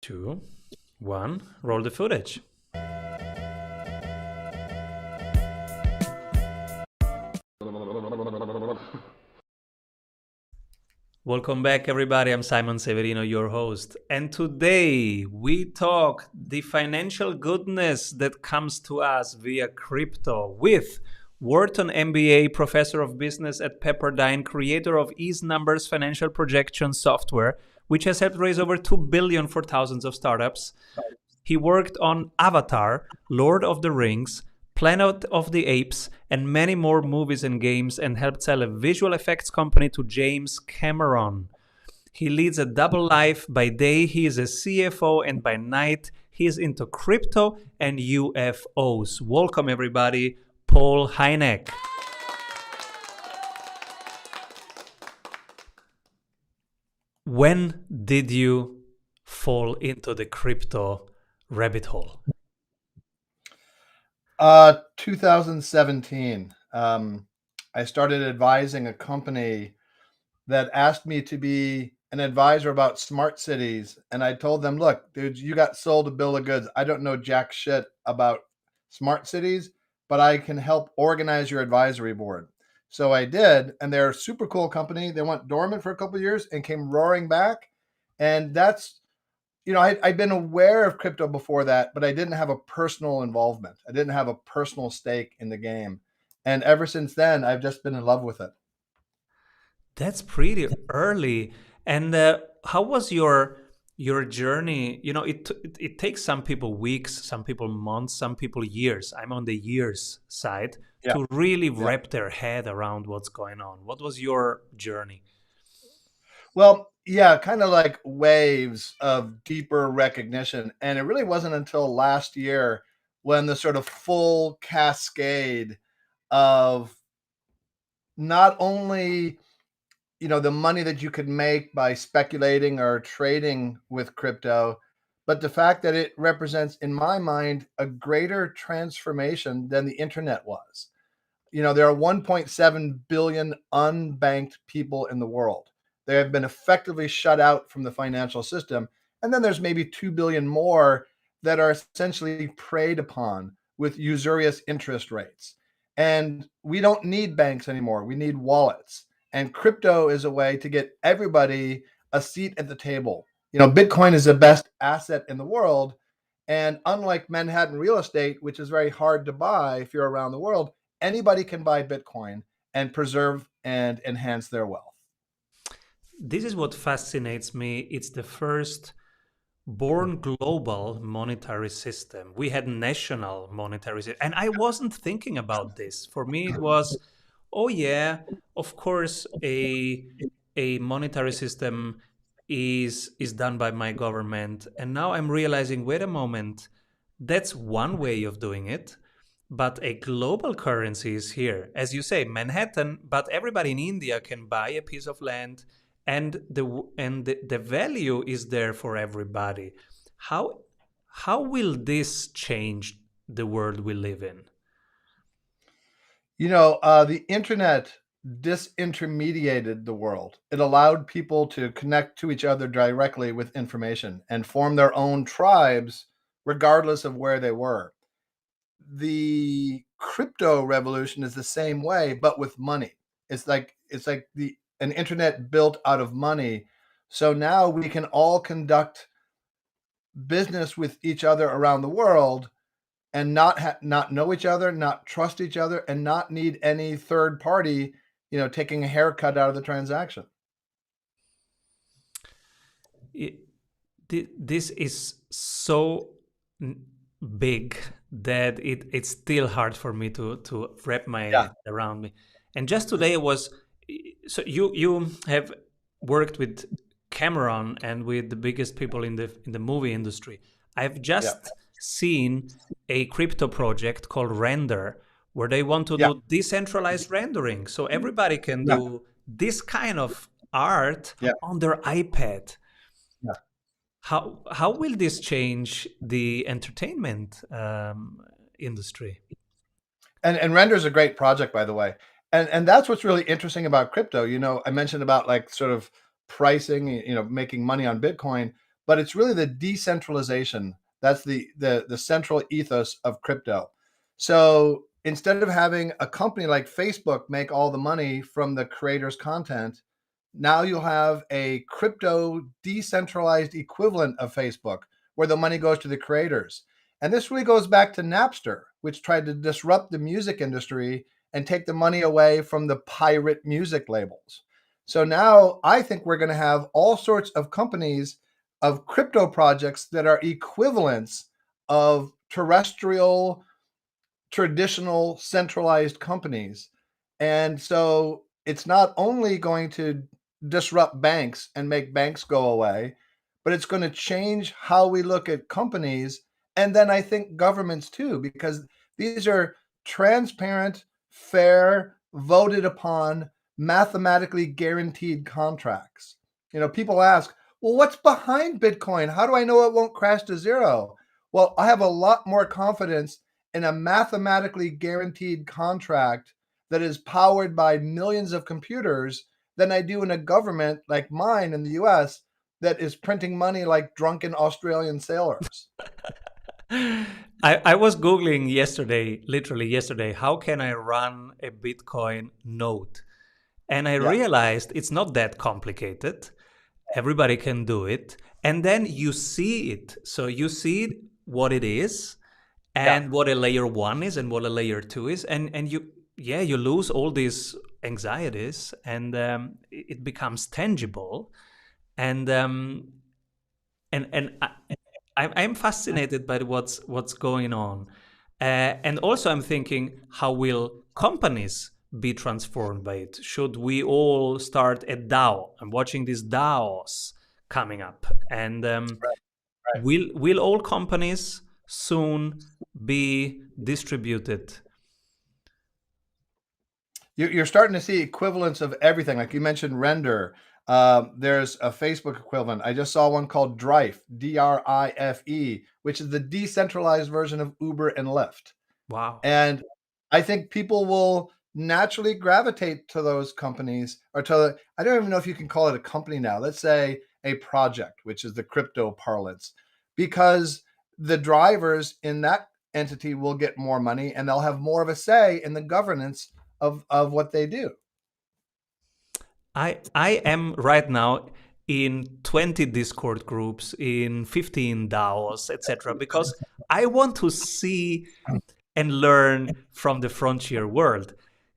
2, 1, roll the footage. Welcome back, everybody. I'm Simon Severino, your host. And today we talk the financial goodness that comes to us via crypto with Wharton MBA, professor of business at Pepperdine, creator of Ease Numbers financial projection software, which has helped raise over $2 billion for thousands of startups. He worked on Avatar, Lord of the Rings, Planet of the Apes, and many more movies and games, and helped sell a visual effects company to James Cameron. He leads a double life. By day, he is a CFO, and by night, he is into crypto and UFOs. Welcome, everybody, Paul Hynek. When did you fall into the crypto rabbit hole? 2017. I started advising a company that asked me to be an advisor about smart cities. And I told them, look, dude, you got sold a bill of goods. I don't know jack shit about smart cities, but I can help organize your advisory board. So I did. And they're a super cool company. They went dormant for a couple of years and came roaring back. And that's, I'd been aware of crypto before that, but I didn't have a personal involvement. I didn't have a personal stake in the game. And ever since then, I've just been in love with it. That's pretty early. And how was your journey? It takes some people weeks, some people months, some people years. I'm on the years side to really wrap their head around what's going on. What was your journey? Well, yeah, kind of like waves of deeper recognition. And it really wasn't until last year when the sort of full cascade of not only the money that you could make by speculating or trading with crypto, but the fact that it represents, in my mind, a greater transformation than the internet was. There are 1.7 billion unbanked people in the world. They have been effectively shut out from the financial system. And then there's maybe 2 billion more that are essentially preyed upon with usurious interest rates. And we don't need banks anymore. We need wallets. And crypto is a way to get everybody a seat at the table. Bitcoin is the best asset in the world. And unlike Manhattan real estate, which is very hard to buy if you're around the world, anybody can buy Bitcoin and preserve and enhance their wealth. This is what fascinates me. It's the first born global monetary system. We had national monetary system. And I wasn't thinking about this. For me, it was, oh yeah, of course, a monetary system is done by my government. And now I'm realizing, wait a moment, that's one way of doing it. But a global currency is here. As you say, Manhattan, but everybody in India can buy a piece of land, and the value is there for everybody. How will this change the world we live in? The internet disintermediated the world. It allowed people to connect to each other directly with information and form their own tribes, regardless of where they were. The crypto revolution is the same way, but with money. It's like an internet built out of money. So now we can all conduct business with each other around the world and not know each other, not trust each other, and not need any third party, taking a haircut out of the transaction. This is so big that it's still hard for me to wrap my head around me. And just today so you have worked with Cameron and with the biggest people in the movie industry. I've just seen a crypto project called Render, where they want to do decentralized rendering, so everybody can do this kind of art on their iPad. How will this change the entertainment industry? And Render is a great project, by the way. And that's what's really interesting about crypto. I mentioned about like sort of pricing, making money on Bitcoin, but it's really the decentralization that's the central ethos of crypto. So instead of having a company like Facebook make all the money from the creators' content, now you'll have a crypto decentralized equivalent of Facebook where the money goes to the creators. And this really goes back to Napster, which tried to disrupt the music industry and take the money away from the pirate music labels. So now I think we're going to have all sorts of companies of crypto projects that are equivalents of terrestrial, traditional, centralized companies. And so it's not only going to disrupt banks and make banks go away, but it's going to change how we look at companies. And then I think governments too, because these are transparent, fair, voted upon, mathematically guaranteed contracts. People ask, well, what's behind Bitcoin? How do I know it won't crash to zero? Well, I have a lot more confidence in a mathematically guaranteed contract that is powered by millions of computers than I do in a government like mine in the US that is printing money like drunken Australian sailors. I was Googling yesterday, literally yesterday, how can I run a Bitcoin node? And I Yeah. realized it's not that complicated. Everybody can do it. And then you see it. So you see what it is Yeah. and what a layer one is and what a layer two is. And you lose all these anxieties and it becomes tangible. And I'm fascinated by what's going on, and also I'm thinking, how will companies be transformed by it? Should we all start a DAO? I'm watching these DAOs coming up, and Right. will all companies soon be distributed? You're starting to see equivalents of everything. Like you mentioned, Render. There's a Facebook equivalent. I just saw one called Drife, Drife, which is the decentralized version of Uber and Lyft. Wow. And I think people will naturally gravitate to those companies or I don't even know if you can call it a company now. Let's say a project, which is the crypto parlance, because the drivers in that entity will get more money and they'll have more of a say in the governance of what they do. I am right now in 20 Discord groups, in 15 DAOs, etc., because I want to see and learn from the frontier world.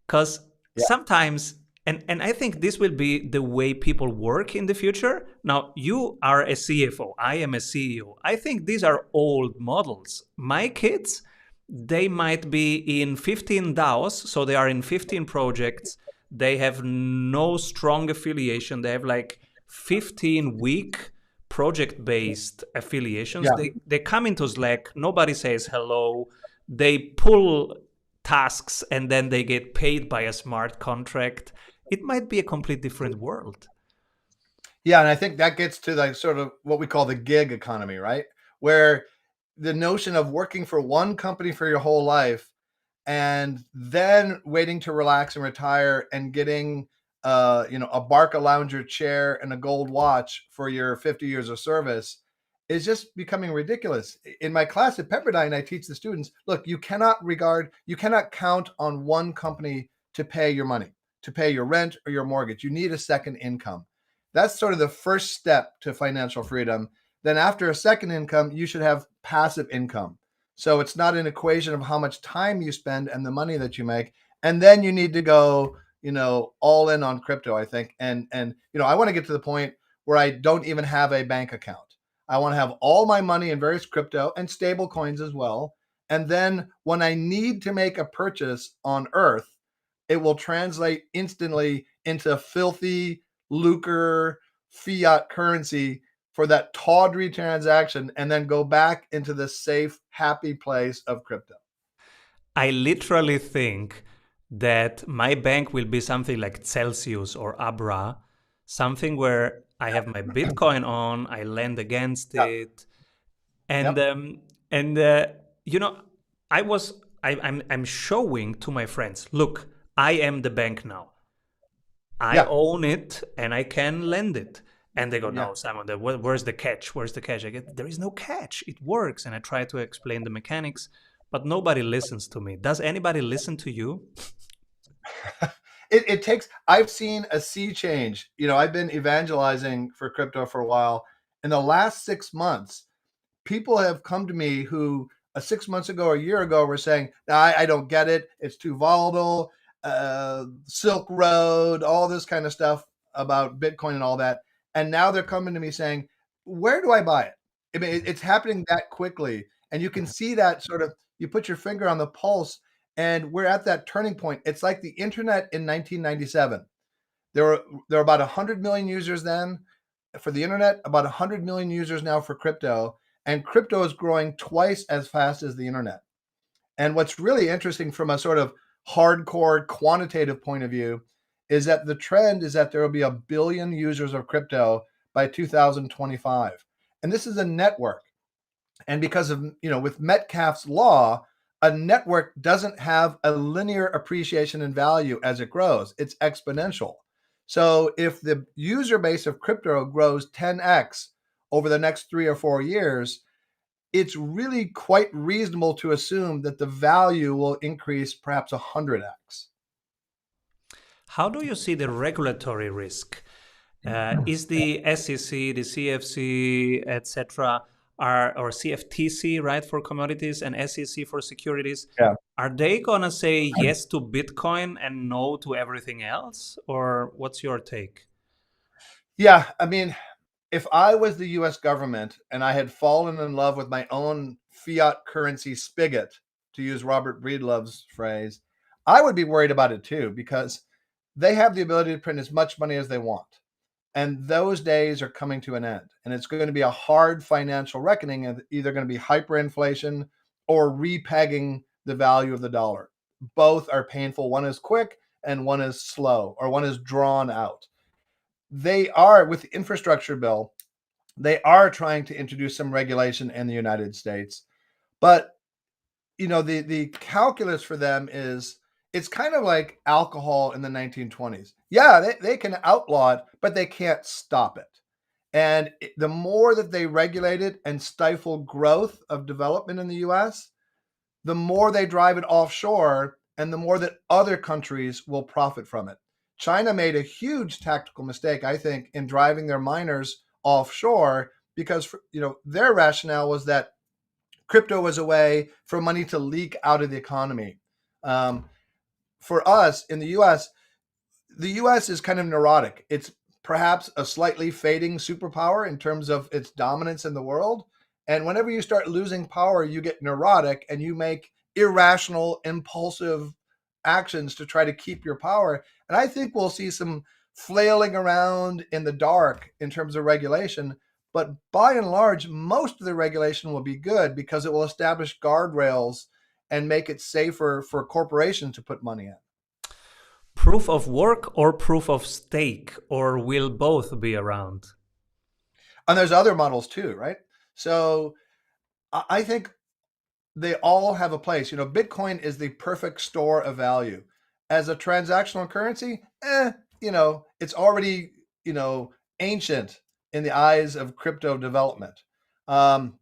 Because Yeah. sometimes, and I think this will be the way people work in the future. Now, you are a CFO, I am a CEO. I think these are old models. My kids, they might be in 15 DAOs, so they are in 15 projects. They have no strong affiliation. They have like 15 weak project-based affiliations. Yeah. They come into Slack, nobody says hello. They pull tasks and then they get paid by a smart contract. It might be a complete different world. Yeah, and I think that gets to like sort of what we call the gig economy, right? Where the notion of working for one company for your whole life and then waiting to relax and retire and getting a Barca lounger chair and a gold watch for your 50 years of service is just becoming ridiculous. In my class at Pepperdine, I teach the students, look, you cannot count on one company to pay your money, to pay your rent or your mortgage. You need a second income. That's sort of the first step to financial freedom. Then after a second income, you should have passive income. So it's not an equation of how much time you spend and the money that you make. And then you need to go, all in on crypto, I think. And I want to get to the point where I don't even have a bank account. I want to have all my money in various crypto and stable coins as well. And then when I need to make a purchase on Earth, it will translate instantly into filthy lucre fiat currency for that tawdry transaction and then go back into the safe, happy place of crypto. I literally think that my bank will be something like Celsius or Abra, something where I have my Bitcoin on, I lend against Yeah. it, and Yep. and you know, I'm showing to my friends, look, I am the bank now. I Yeah. own it and I can lend it. And they go, Yeah. no, Simon, where's the catch? Where's the catch? I get, there is no catch. It works. And I try to explain the mechanics, but nobody listens to me. Does anybody listen to you? It takes, I've seen a sea change. I've been evangelizing for crypto for a while. In the last 6 months, people have come to me who 6 months ago or a year ago were saying, "No, I don't get it. It's too volatile. Silk Road, all this kind of stuff about Bitcoin and all that." And now they're coming to me saying, "Where do I buy it?" I mean, it's happening that quickly. And you can see that sort of, you put your finger on the pulse, and we're at that turning point. It's like the internet in 1997. There were about 100 million users then for the internet, about 100 million users now for crypto, and crypto is growing twice as fast as the internet. And what's really interesting from a sort of hardcore quantitative point of view is that the trend is that there will be 1 billion users of crypto by 2025. And this is a network. And because of, with Metcalfe's law, a network doesn't have a linear appreciation in value as it grows, it's exponential. So if the user base of crypto grows 10x over the next 3 or 4 years, it's really quite reasonable to assume that the value will increase perhaps 100x. How do you see the regulatory risk? Is the SEC, the CFC, etc., or CFTC, right, for commodities, and SEC for securities, Yeah. are they gonna say yes to Bitcoin and no to everything else, or what's your take? Yeah. I mean, if I was the US government and I had fallen in love with my own fiat currency spigot, to use Robert Breedlove's phrase, I would be worried about it too, because they have the ability to print as much money as they want. And those days are coming to an end. And it's going to be a hard financial reckoning of either going to be hyperinflation or repegging the value of the dollar. Both are painful. One is quick and one is slow, or one is drawn out. They are, with the infrastructure bill, they are trying to introduce some regulation in the United States. But the calculus for them is, it's kind of like alcohol in the 1920s. Yeah, they can outlaw it, but they can't stop it. And the more that they regulate it and stifle growth of development in the US, the more they drive it offshore and the more that other countries will profit from it. China made a huge tactical mistake, I think, in driving their miners offshore, because their rationale was that crypto was a way for money to leak out of the economy. Um, for us in the US is kind of neurotic. It's perhaps a slightly fading superpower in terms of its dominance in the world. And whenever you start losing power, you get neurotic and you make irrational, impulsive actions to try to keep your power. And I think we'll see some flailing around in the dark in terms of regulation. But by and large, most of the regulation will be good because it will establish guardrails and make it safer for corporations to put money in. Proof of work or proof of stake, or will both be around? And there's other models too, right? So I think they all have a place. Bitcoin is the perfect store of value. As a transactional currency, it's already, ancient in the eyes of crypto development. Um,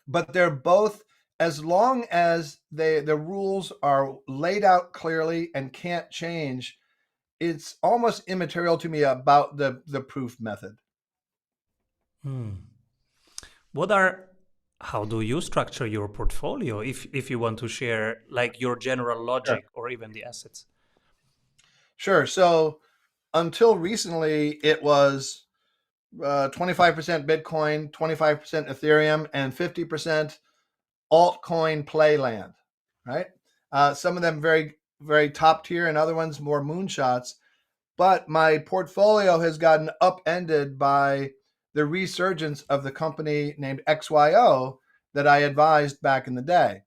but they're both, as long as the rules are laid out clearly and can't change, it's almost immaterial to me about the proof method. Hmm. What are How do you structure your portfolio, if you want to share, like, your general Sure. logic or even the assets? Sure. So until recently, it was 25% Bitcoin, 25% Ethereum, and 50% altcoin playland, right? Some of them very, very top tier, and other ones more moonshots. But my portfolio has gotten upended by the resurgence of the company named XYO that I advised back in the day.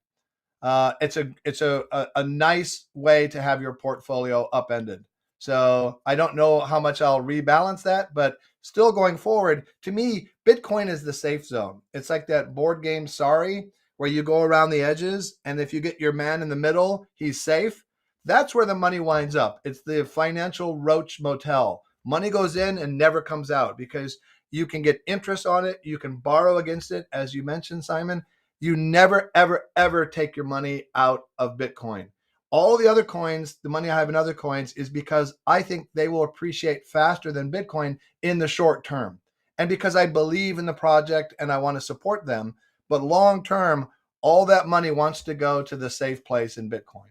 It's a nice way to have your portfolio upended. So I don't know how much I'll rebalance that, but still going forward, to me, Bitcoin is the safe zone. It's like that board game Sorry, where you go around the edges, and if you get your man in the middle, he's safe. That's where the money winds up. It's the financial roach motel. Money goes in and never comes out because you can get interest on it. You can borrow against it. As you mentioned, Simon, you never, ever, ever take your money out of Bitcoin. All the other coins, the money I have in other coins is because I think they will appreciate faster than Bitcoin in the short term. And because I believe in the project and I want to support them. But long term, all that money wants to go to the safe place in Bitcoin.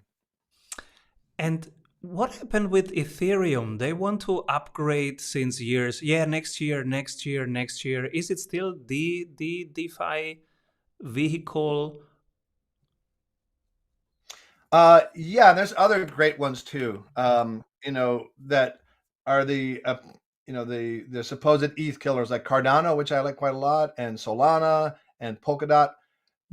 And what happened with Ethereum? They want to upgrade since years. Yeah, next year, next year, next year. Is it still the DeFi vehicle? Yeah, there's other great ones too. That are the supposed ETH killers like Cardano, which I like quite a lot, and Solana and Polkadot.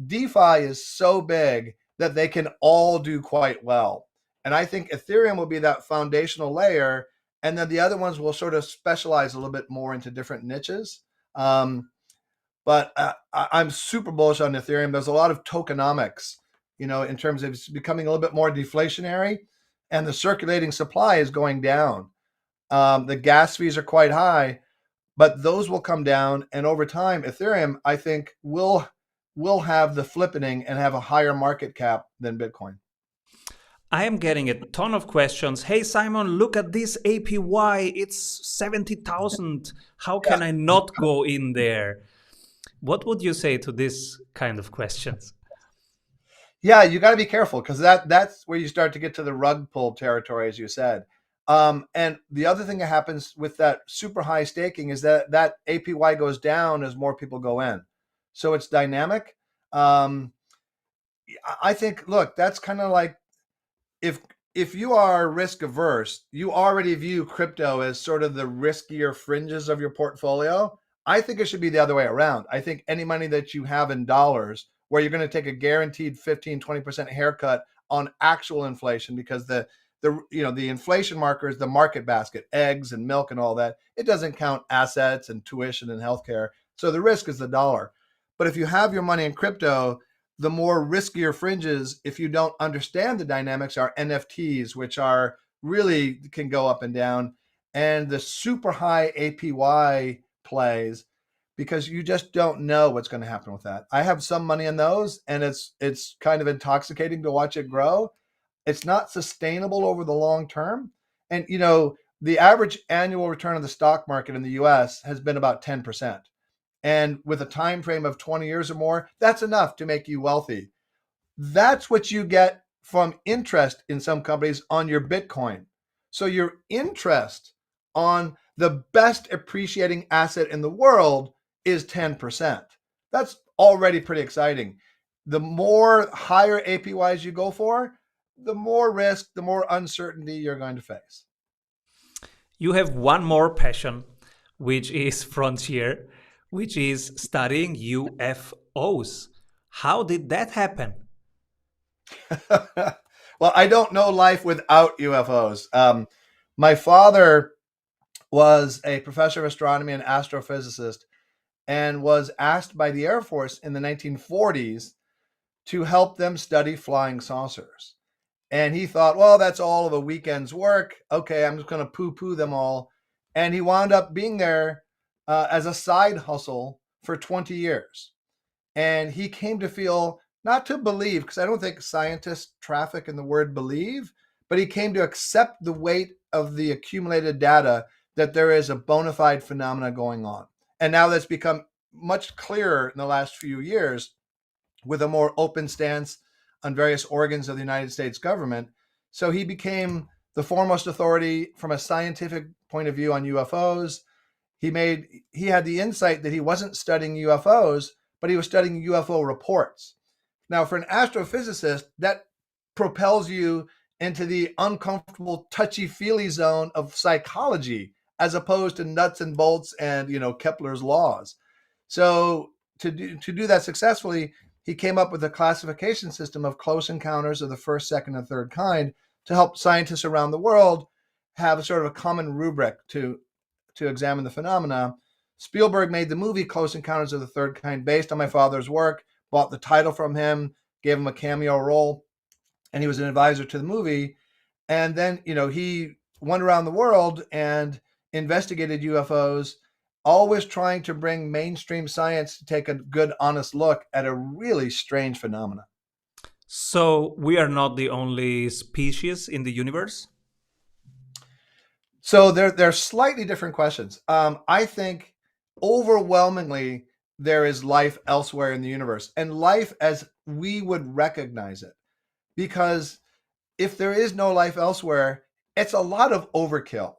DeFi is so big that they can all do quite well. And I think Ethereum will be that foundational layer. And then the other ones will sort of specialize a little bit more into different niches. But I'm super bullish on Ethereum. There's a lot of tokenomics, in terms of it's becoming a little bit more deflationary and the circulating supply is going down. The gas fees are quite high, but those will come down. And over time, Ethereum, I think, will have the flippening and have a higher market cap than Bitcoin. I am getting a ton of questions. Hey, Simon, look at this APY. It's 70,000. How Yeah. can I not go in there? What would you say to this kind of questions? Yeah, you got to be careful because that's where you start to get to the rug pull territory, as you said. And the other thing that happens with that super high staking is that APY goes down as more people go in. So it's dynamic. Um, I think, look, that's kind of like if if you are risk averse, you already view crypto as sort of the riskier fringes of your portfolio. I think it should be the other way around. I think any money that you have in dollars, where you're going to take a guaranteed 15-20% haircut on actual inflation because the inflation marker is the market basket, eggs and milk and all that. It doesn't count assets and tuition and healthcare. So the risk is the dollar. But if you have your money in crypto, the more riskier fringes, if you don't understand the dynamics, are NFTs, which are really can go up and down, and the super high APY plays, because you just don't know what's going to happen with that. I have some money in those, and it's kind of intoxicating to watch it grow. It's not sustainable over the long term. And the average annual return of the stock market in the US has been about 10%. And with a time frame of 20 years or more, that's enough to make you wealthy. That's what you get from interest in some companies on your Bitcoin. So your interest on the best appreciating asset in the world is 10%. That's already pretty exciting. The more higher APYs you go for, the more risk, the more uncertainty you're going to face. You have one more passion, which is frontier, which is studying UFOs. How did that happen? Well, I don't know life without UFOs. My father was a professor of astronomy and astrophysicist and was asked by the Air Force in the 1940s to help them study flying saucers. And he thought, well, that's all of a weekend's work. Okay, I'm just going to poo poo them all. And he wound up being there as a side hustle for 20 years. And he came to feel, not to believe, because I don't think scientists traffic in the word believe, but he came to accept the weight of the accumulated data that there is a bona fide phenomena going on. And now that's become much clearer in the last few years with a more open stance on various organs of the United States government. So he became the foremost authority from a scientific point of view on UFOs. He had the insight that he wasn't studying UFOs, but he was studying UFO reports. Now, for an astrophysicist, that propels you into the uncomfortable, touchy-feely zone of psychology, as opposed to nuts and bolts and Kepler's laws. So to do that successfully, he came up with a classification system of close encounters of the first, second, and third kind to help scientists around the world have a sort of a common rubric to examine the phenomena. Spielberg made the movie Close Encounters of the Third Kind based on my father's work, bought the title from him, gave him a cameo role, and he was an advisor to the movie. And then, he went around the world and investigated UFOs, always trying to bring mainstream science to take a good, honest look at a really strange phenomenon. So we are not the only species in the universe? So they're slightly different questions. I think overwhelmingly there is life elsewhere in the universe, and life as we would recognize it. Because if there is no life elsewhere, it's a lot of overkill.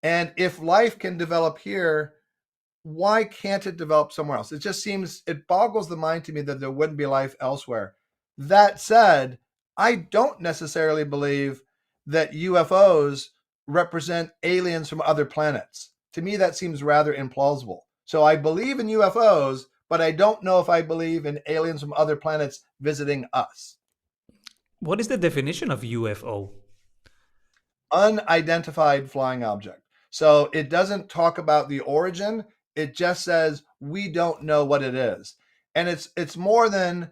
And if life can develop here, why can't it develop somewhere else? It just seems, it boggles the mind to me that there wouldn't be life elsewhere. That said, I don't necessarily believe that UFOs represent aliens from other planets. To me, that seems rather implausible. So I believe in UFOs, but I don't know if I believe in aliens from other planets visiting us. What is the definition of UFO? Unidentified flying object. So it doesn't talk about the origin. It just says we don't know what it is. And it's more than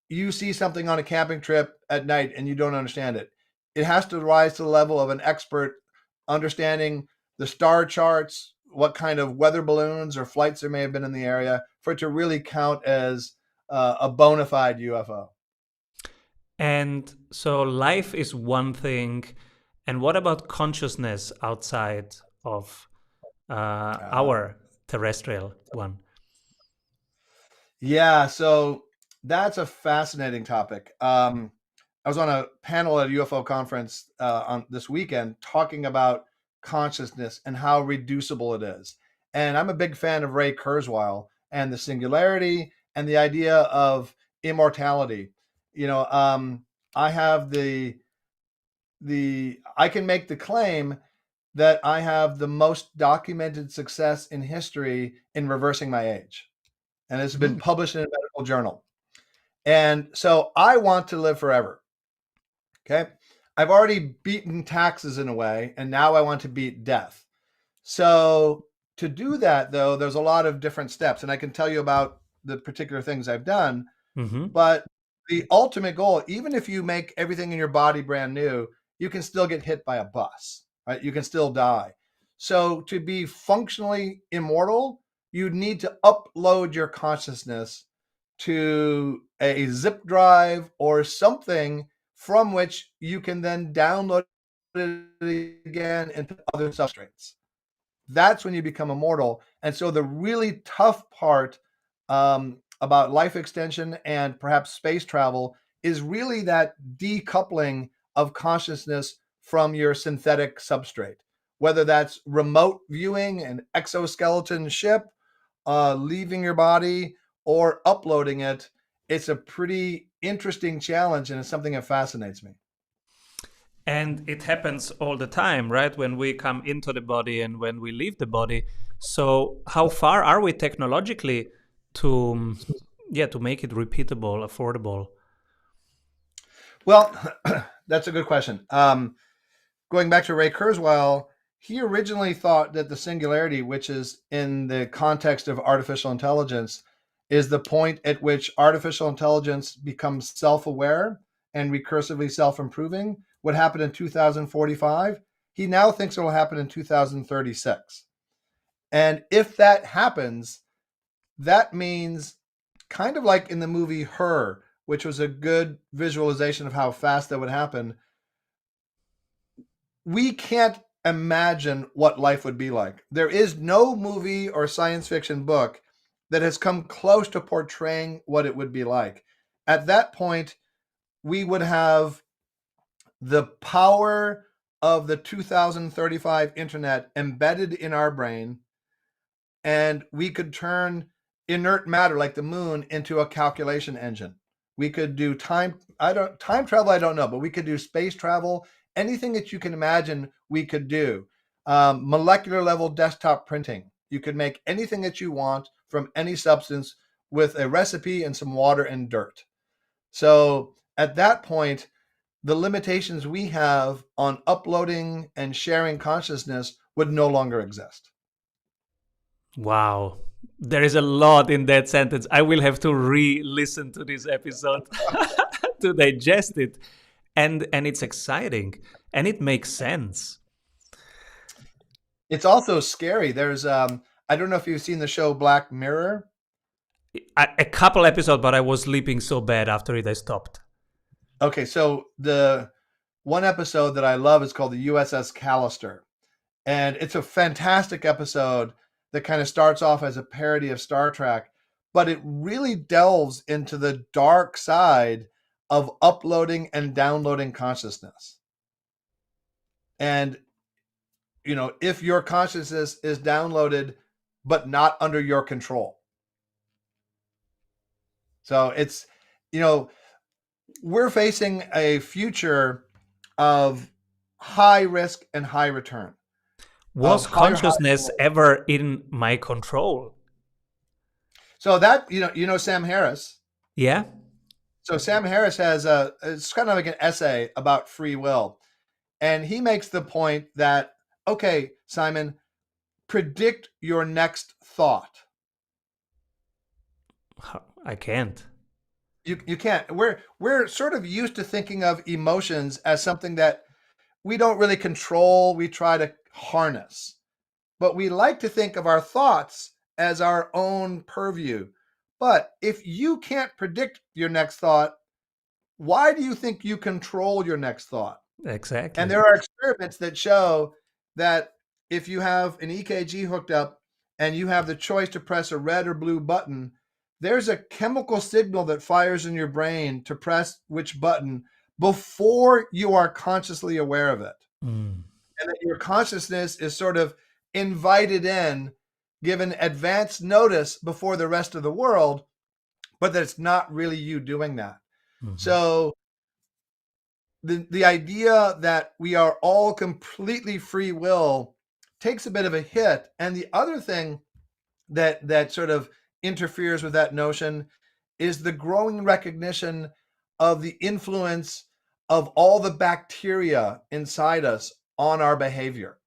you see something on a camping trip at night and you don't understand it. It has to rise to the level of an expert understanding the star charts, what kind of weather balloons or flights there may have been in the area for it to really count as a bona fide UFO. And so life is one thing. And what about consciousness outside of our terrestrial one? Yeah, so that's a fascinating topic. I was on a panel at a UFO conference on this weekend talking about consciousness and how reducible it is. And I'm a big fan of Ray Kurzweil and the singularity and the idea of immortality. I have the I can make the claim that I have the most documented success in history in reversing my age, and it's been published in a medical journal. And so I want to live forever. Okay. I've already beaten taxes in a way, and now I want to beat death. So to do that, though, there's a lot of different steps, and I can tell you about the particular things I've done. Mm-hmm. But the ultimate goal, even if you make everything in your body brand new, you can still get hit by a bus, right? You can still die. So to be functionally immortal, you need to upload your consciousness to a zip drive or something from which you can then download it again into other substrates. That's when you become immortal. And so the really tough part about life extension and perhaps space travel is really that decoupling of consciousness from your synthetic substrate, whether that's remote viewing an exoskeleton ship, leaving your body, or uploading it. It's a pretty interesting challenge, and it's something that fascinates me. And it happens all the time, right? When we come into the body and when we leave the body. So how far are we technologically to make it repeatable, affordable? Well, that's a good question. Going back to Ray Kurzweil, he originally thought that the singularity, which is in the context of artificial intelligence, is the point at which artificial intelligence becomes self-aware and recursively self-improving, would happen in 2045. He now thinks it will happen in 2036. And if that happens, that means, kind of like in the movie Her, which was a good visualization of how fast that would happen, we can't imagine what life would be like. There is no movie or science fiction book that has come close to portraying what it would be like. At that point, we would have the power of the 2035 internet embedded in our brain, and we could turn inert matter like the moon into a calculation engine. We could do time travel, I don't know, but we could do space travel. Anything that you can imagine, we could do. Molecular level desktop printing. You could make anything that you want from any substance with a recipe and some water and dirt. So at that point, the limitations we have on uploading and sharing consciousness would no longer exist. Wow. There is a lot in that sentence. I will have to re-listen to this episode to digest it. And it's exciting and it makes sense. It's also scary. There's I don't know if you've seen the show Black Mirror. A couple episodes, but I was sleeping so bad after it, I stopped. Okay, so the one episode that I love is called the USS Callister. And it's a fantastic episode that kind of starts off as a parody of Star Trek, but it really delves into the dark side of uploading and downloading consciousness. And, if your consciousness is downloaded, but not under your control. So it's, you know, we're facing a future of high risk and high return, of Was higher high. consciousness ever in my control? So that, Sam Harris. Yeah. So Sam Harris has it's kind of like an essay about free will. And he makes the point that, okay, Simon, predict your next thought. I can't. You can't. We're sort of used to thinking of emotions as something that we don't really control, we try to harness. But we like to think of our thoughts as our own purview. But if you can't predict your next thought, why do you think you control your next thought? Exactly. And there are experiments that show that if you have an EKG hooked up and you have the choice to press a red or blue button, there's a chemical signal that fires in your brain to press which button before you are consciously aware of it. Mm. And that your consciousness is sort of invited in, given advance notice before the rest of the world, but that it's not really you doing that. Mm-hmm. So the idea that we are all completely free will takes a bit of a hit. And the other thing that sort of interferes with that notion is the growing recognition of the influence of all the bacteria inside us on our behavior.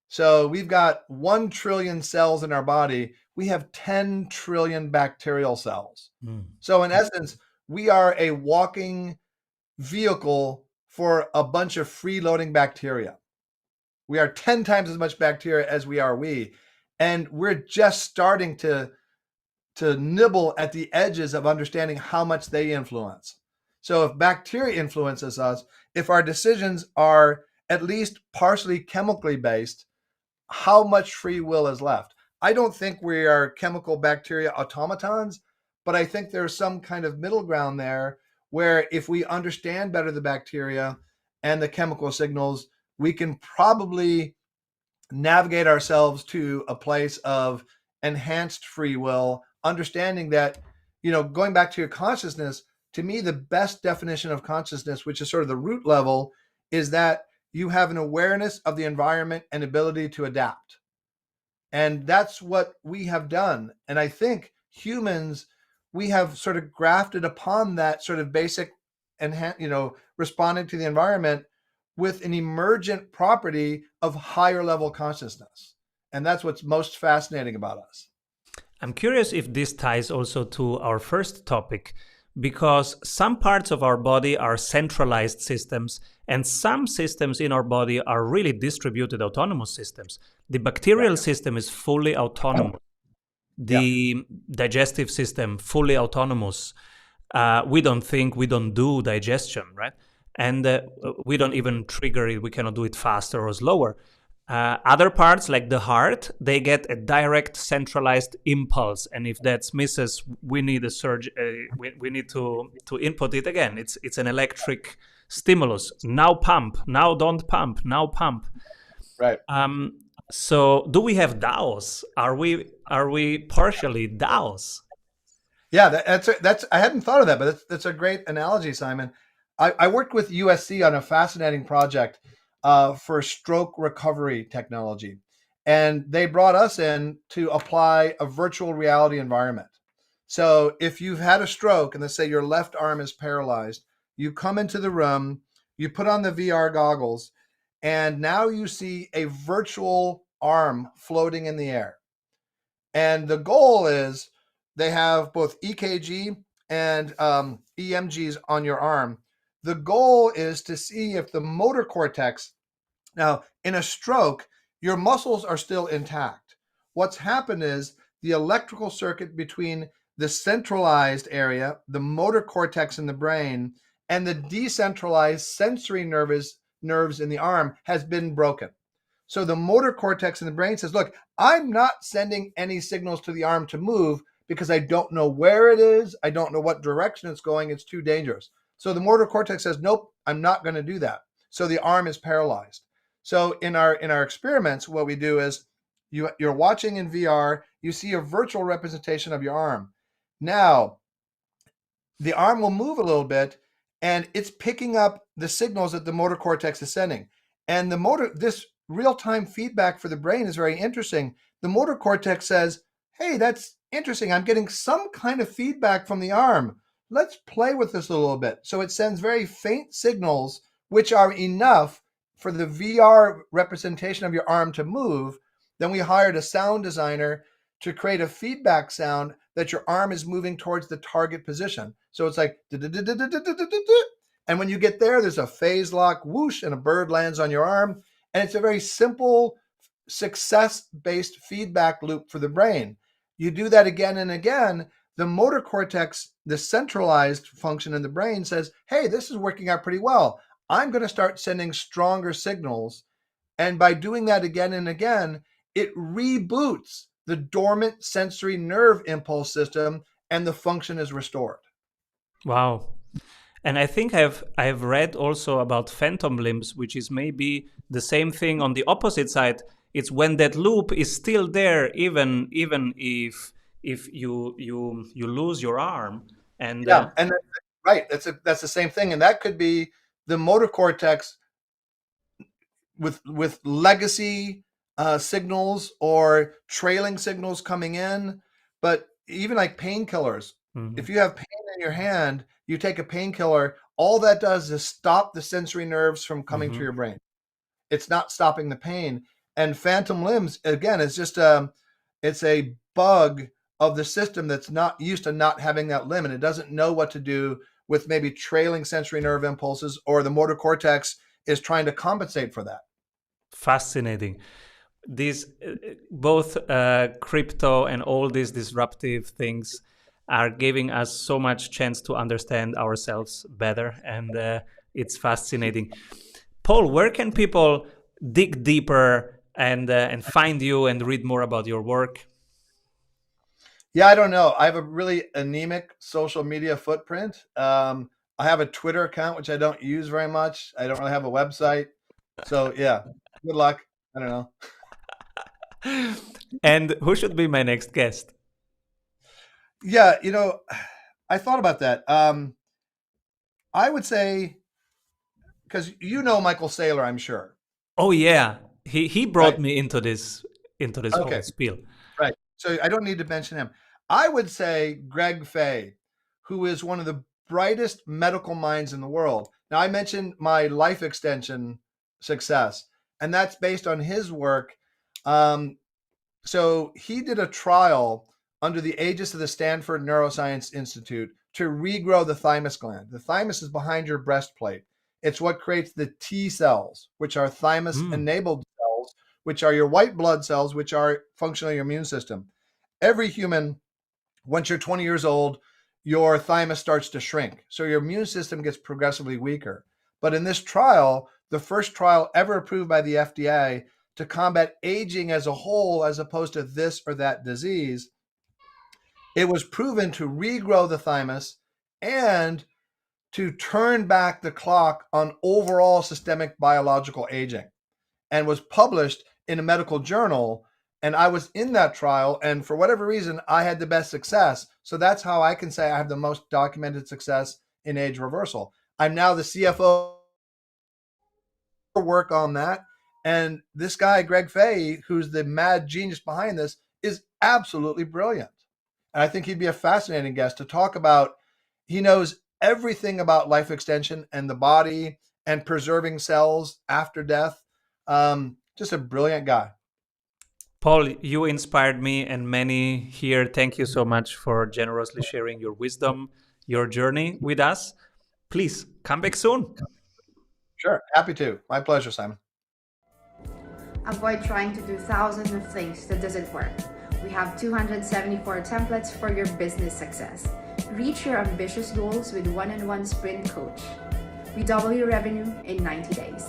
So we've got 1 trillion cells in our body. We have 10 trillion bacterial cells. Mm. So in essence, we are a walking vehicle for a bunch of freeloading bacteria. We are 10 times as much bacteria as we are we. And we're just starting to nibble at the edges of understanding how much they influence. So if bacteria influences us, if our decisions are at least partially chemically based, how much free will is left? I don't think we are chemical bacteria automatons, but I think there's some kind of middle ground there where if we understand better the bacteria and the chemical signals, we can probably navigate ourselves to a place of enhanced free will, understanding that, going back to your consciousness, to me, the best definition of consciousness, which is sort of the root level, is that you have an awareness of the environment and ability to adapt. And that's what we have done. And I think humans, we have sort of grafted upon that sort of basic and, responding to the environment with an emergent property of higher level consciousness. And that's what's most fascinating about us. I'm curious if this ties also to our first topic, because some parts of our body are centralized systems and some systems in our body are really distributed autonomous systems. The bacterial system is fully autonomous. The digestive system, fully autonomous. We don't think, we don't do digestion, right? And we don't even trigger it. We cannot do it faster or slower. Other parts, like the heart, they get a direct centralized impulse, and if that misses, we need a surge. We need to input it again. It's an electric stimulus. Now pump. Now don't pump. Now pump. Right. So, do we have DAOs? Are we partially DAOs? Yeah, that's I hadn't thought of that, but that's a great analogy, Simon. I worked with USC on a fascinating project for stroke recovery technology. And they brought us in to apply a virtual reality environment. So if you've had a stroke and let's say your left arm is paralyzed, you come into the room, you put on the VR goggles, and now you see a virtual arm floating in the air. And the goal is they have both EKG and EMGs on your arm. The goal is to see if the motor cortex, now in a stroke, your muscles are still intact. What's happened is the electrical circuit between the centralized area, the motor cortex in the brain, and the decentralized sensory nerves in the arm has been broken. So the motor cortex in the brain says, look, I'm not sending any signals to the arm to move because I don't know where it is. I don't know what direction it's going. It's too dangerous. So the motor cortex says, nope, I'm not going to do that. So the arm is paralyzed. So in our experiments, what we do is you're watching in VR, you see a virtual representation of your arm. Now, the arm will move a little bit and it's picking up the signals that the motor cortex is sending. And this real-time feedback for the brain is very interesting. The motor cortex says, hey, that's interesting. I'm getting some kind of feedback from the arm. Let's play with this a little bit. So it sends very faint signals, which are enough for the VR representation of your arm to move. Then we hired a sound designer to create a feedback sound that your arm is moving towards the target position. So it's like, and when you get there, there's a phase lock, whoosh, and a bird lands on your arm. And it's a very simple, success-based feedback loop for the brain. You do that again and again, the motor cortex, the centralized function in the brain says, hey, this is working out pretty well. I'm going to start sending stronger signals. And by doing that again and again, it reboots the dormant sensory nerve impulse system and the function is restored. Wow. And I think I've read also about phantom limbs, which is maybe the same thing on the opposite side. It's when that loop is still there, even if you lose your arm. And Yeah, and right, that's the same thing, and that could be the motor cortex with legacy signals or trailing signals coming in. But even like painkillers, if you have pain in your hand, you take a painkiller, all that does is stop the sensory nerves from coming to your brain. It's not stopping the pain. And phantom limbs, again, is just it's a bug of the system that's not used to not having that limb, and it doesn't know what to do with maybe trailing sensory nerve impulses, or the motor cortex is trying to compensate for that. Fascinating. These both crypto and all these disruptive things are giving us so much chance to understand ourselves better, and it's fascinating. Paul, where can people dig deeper and find you and read more about your work? Yeah, I don't know. I have a really anemic social media footprint. I have a Twitter account, which I don't use very much. I don't really have a website. So yeah, good luck. I don't know. And who should be my next guest? Yeah, I thought about that. I would say, because you know Michael Saylor, I'm sure, Oh yeah, he brought right? me into this whole Okay, spiel. right. So I don't need to mention him. I would say Greg Fay, who is one of the brightest medical minds in the world. Now, I mentioned my life extension success, and that's based on his work. So he did a trial under the aegis of the Stanford Neuroscience Institute to regrow the thymus gland. The thymus is behind your breastplate. It's what creates the T cells, which are thymus enabled cells, which are your white blood cells, which are functionally your immune system. Every human, once you're 20 years old, your thymus starts to shrink. So your immune system gets progressively weaker. But in this trial, the first trial ever approved by the FDA to combat aging as a whole, as opposed to this or that disease, it was proven to regrow the thymus and to turn back the clock on overall systemic biological aging, and was published in a medical journal. And I was in that trial, and for whatever reason, I had the best success. So that's how I can say I have the most documented success in age reversal. I'm now the CFO work on that. And this guy, Greg Fay, who's the mad genius behind this, is absolutely brilliant. And I think he'd be a fascinating guest to talk about. He knows everything about life extension and the body and preserving cells after death. Just a brilliant guy. Paul, you inspired me and many here. Thank you so much for generously sharing your wisdom, your journey with us. Please come back soon. Sure. Happy to. My pleasure, Simon. Avoid trying to do thousands of things that doesn't work. We have 274 templates for your business success. Reach your ambitious goals with one-on-one sprint coach. We double your revenue in 90 days.